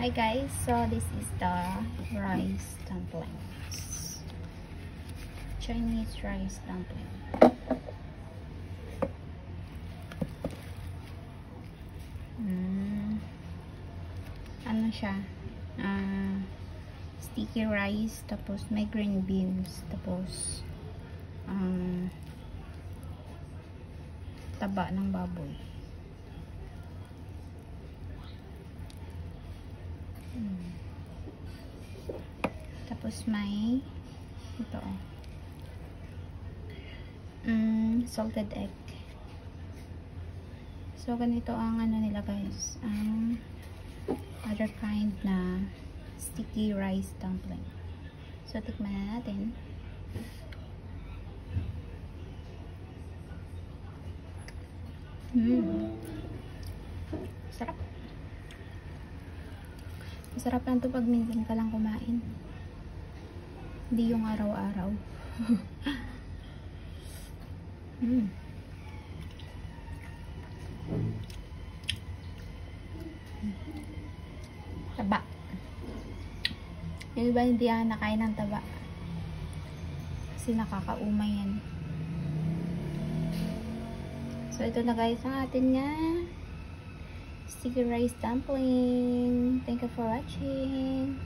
Hi guys, so this is the rice dumplings. Chinese rice dumpling. Ano siya? Sticky rice, tapos may green beans, tapos taba ng baboy. Tapos may ito salted egg. So ganito ang ano nila guys, other kind na sticky rice dumpling. So tikman na natin. Sarap. Masarap lang ito pag minsan ka lang kumain. Hindi yung araw-araw. Taba. Yung iba hindi ako nakain ng taba. Kasi nakakaumay yan. So ito na guys ang atin nga sticky rice dumpling. Thank you for watching.